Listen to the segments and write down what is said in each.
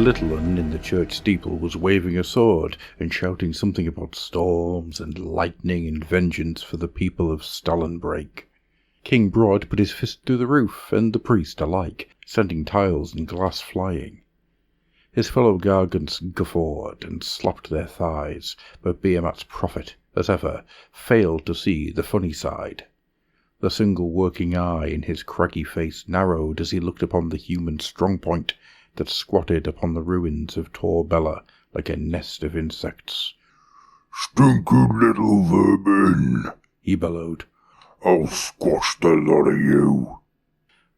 little un in the church steeple was waving a sword and shouting something about storms and lightning and vengeance for the people of Dawnbringer. King Broad put his fist through the roof, and the priest alike, sending tiles and glass flying. His fellow gargants guffawed and slapped their thighs, but Behemat's prophet, as ever, failed to see the funny side. The single working eye in his craggy face narrowed as he looked upon the human strong-point that squatted upon the ruins of Torbella like a nest of insects. "Stinky little vermin," he bellowed. "I'll squash the lot of you."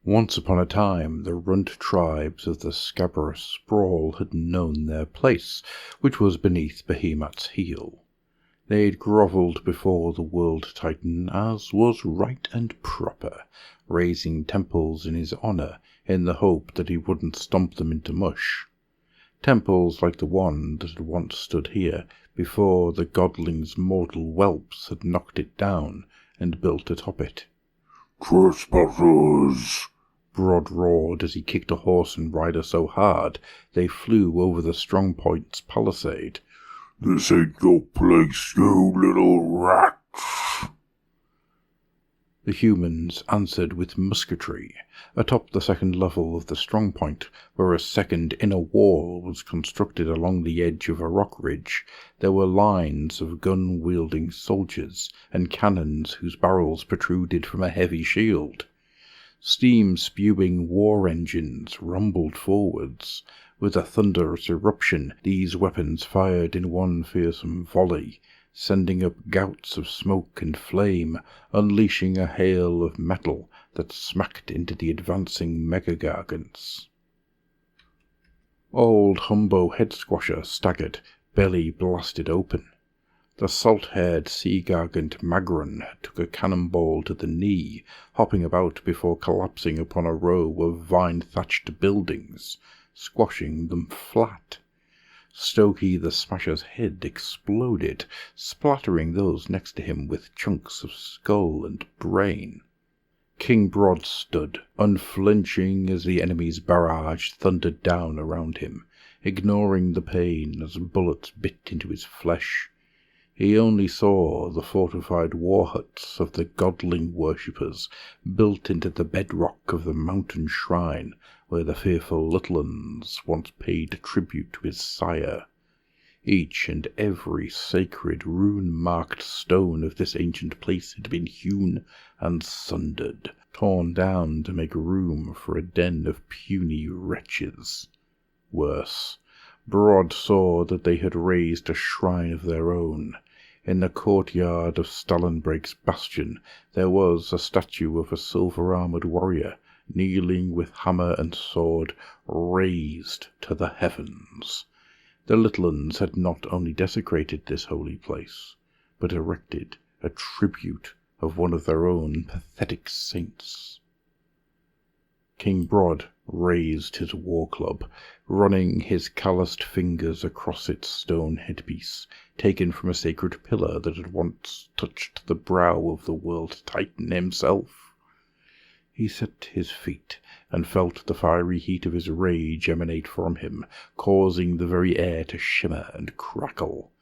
Once upon a time, the runt tribes of the scabrous sprawl had known their place, which was beneath Behemat's heel. They'd grovelled before the world titan, as was right and proper, raising temples in his honour in the hope that he wouldn't stomp them into mush. Temples like the one that had once stood here, before the godling's mortal whelps had knocked it down and built atop it. "Trespassers!" Broad roared as he kicked a horse and rider so hard they flew over the strong point's palisade. "This ain't your place, you little rats!" The humans answered with musketry, atop the second level of the strong point, where a second inner wall was constructed along the edge of a rock ridge. There were lines of gun-wielding soldiers and cannons whose barrels protruded from a heavy shield. Steam-spewing war engines rumbled forwards. With a thunderous eruption, these weapons fired in one fearsome volley, sending up gouts of smoke and flame, unleashing a hail of metal that smacked into the advancing mega-gargants. Old Humbo Headsquasher staggered, belly blasted open. The salt-haired sea-gargant Magron took a cannonball to the knee, hopping about before collapsing upon a row of vine-thatched buildings, squashing them flat. Stokey the Smasher's head exploded, splattering those next to him with chunks of skull and brain. King Broad stood, unflinching as the enemy's barrage thundered down around him, ignoring the pain as bullets bit into his flesh. He only saw the fortified war huts of the godling worshippers built into the bedrock of the mountain shrine where the fearful little uns once paid tribute to his sire. Each and every sacred rune-marked stone of this ancient place had been hewn and sundered, torn down to make room for a den of puny wretches. Worse, Broad saw that they had raised a shrine of their own. In the courtyard of Dawnbringer's bastion there was a statue of a silver-armoured warrior, kneeling with hammer and sword raised to the heavens. The little uns had not only desecrated this holy place, but erected a tribute of one of their own pathetic saints. King Broad raised his war-club, running his calloused fingers across its stone headpiece, taken from a sacred pillar that had once touched the brow of the world titan himself. He set his feet, and felt the fiery heat of his rage emanate from him, causing the very air to shimmer and crackle.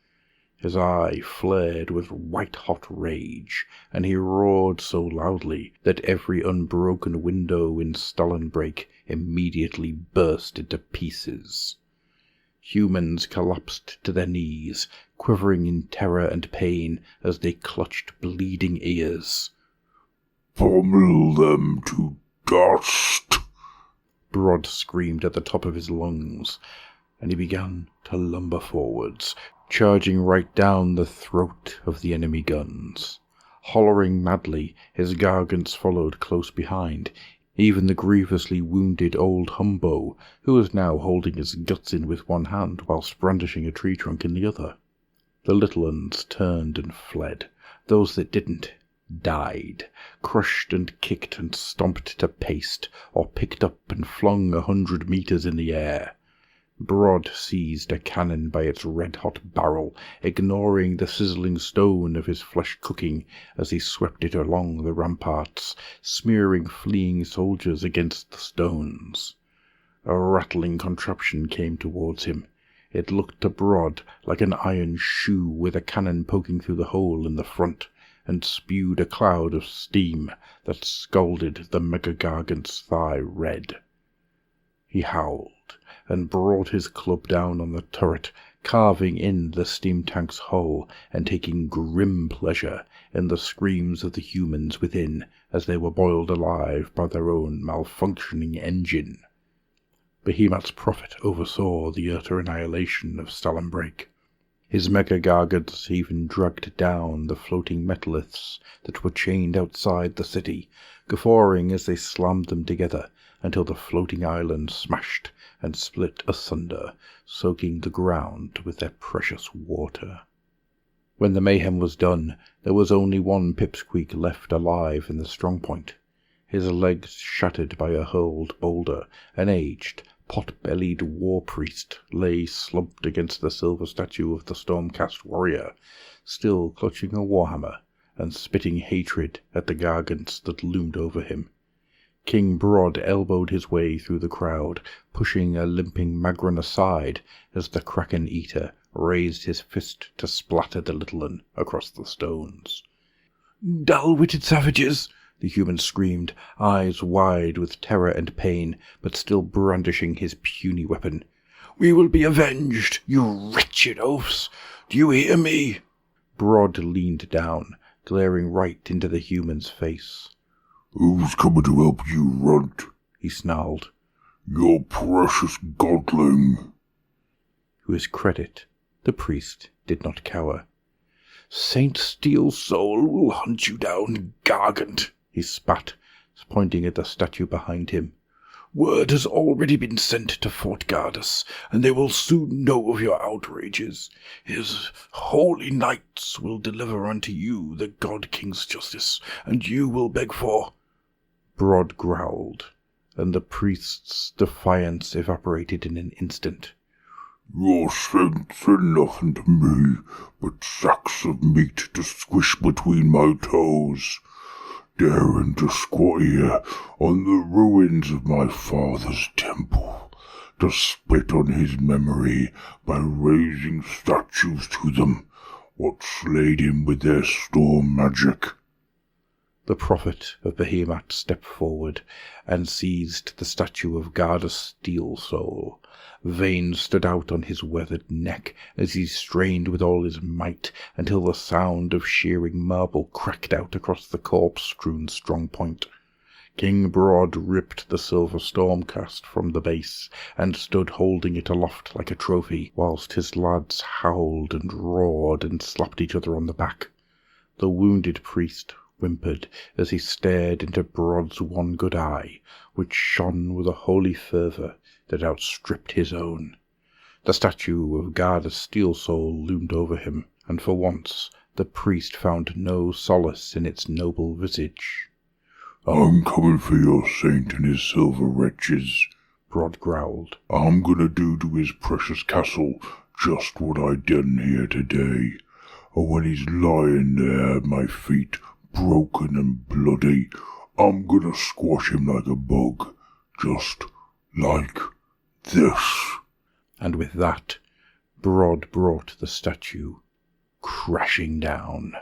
His eye flared with white-hot rage, and he roared so loudly that every unbroken window in Dawnbringer immediately burst into pieces. Humans collapsed to their knees, quivering in terror and pain as they clutched bleeding ears. "Pummel them to dust!" Broad screamed at the top of his lungs, and he began to lumber forwards, charging right down the throat of the enemy guns. Hollering madly, his gargants followed close behind, even the grievously wounded old Humbo, who was now holding his guts in with one hand whilst brandishing a tree trunk in the other. The little uns turned and fled. Those that didn't died, crushed and kicked and stomped to paste, or picked up and flung 100 meters in the air. Broad seized a cannon by its red-hot barrel, ignoring the sizzling stone of his flesh cooking as he swept it along the ramparts, smearing fleeing soldiers against the stones. A rattling contraption came towards him. It looked to Brod like an iron shoe with a cannon poking through the hole in the front, and spewed a cloud of steam that scalded the Megagargant's thigh red. He howled and brought his club down on the turret, carving in the steam tank's hull and taking grim pleasure in the screams of the humans within as they were boiled alive by their own malfunctioning engine. Behemat's prophet oversaw the utter annihilation of Stallenbreak. His Megagargants even dragged down the floating metalliths that were chained outside the city, guffawing as they slammed them together until the floating island smashed and split asunder, soaking the ground with their precious water. When the mayhem was done, there was only one Pipsqueak left alive in the strongpoint. His legs shattered by a hurled boulder, an aged, pot-bellied war-priest lay slumped against the silver statue of the Stormcast warrior, still clutching a warhammer and spitting hatred at the gargants that loomed over him. King Brod elbowed his way through the crowd, pushing a limping Magron aside as the Kraken-eater raised his fist to splatter the little un across the stones. "Dull-witted savages!" the human screamed, eyes wide with terror and pain, but still brandishing his puny weapon. "We will be avenged, you wretched oafs! Do you hear me?" Brod leaned down, glaring right into the human's face. "Who's coming to help you, runt?" he snarled. "Your precious godling." To his credit, the priest did not cower. "Saint Steel Soul will hunt you down, gargant," he spat, pointing at the statue behind him. "Word has already been sent to Fort Gardus, and they will soon know of your outrages. His holy knights will deliver unto you the God King's justice, and you will beg for—" Brod growled, and the priest's defiance evaporated in an instant. "Your saints are nothing to me but sacks of meat to squish between my toes. Daring to squat here on the ruins of my father's temple, to spit on his memory by raising statues to them, what slayed him with their storm magic." The prophet of Behemat stepped forward and seized the statue of Gardus Steel Soul. Veins stood out on his weathered neck as he strained with all his might until the sound of shearing marble cracked out across the corpse-strewn strongpoint. King Brod ripped the silver Stormcast from the base and stood holding it aloft like a trophy, whilst his lads howled and roared and slapped each other on the back. The wounded priest whimpered as he stared into Brod's one good eye, which shone with a holy fervour that outstripped his own. The statue of Gardus Steel Soul loomed over him, and for once the priest found no solace in its noble visage. "I'm coming for your saint and his silver wretches," Brod growled. "I'm gonna do to his precious castle just what I done here today. And when he's lying there at my feet, broken and bloody, I'm gonna squash him like a bug, just like this." And with that, Brod brought the statue crashing down.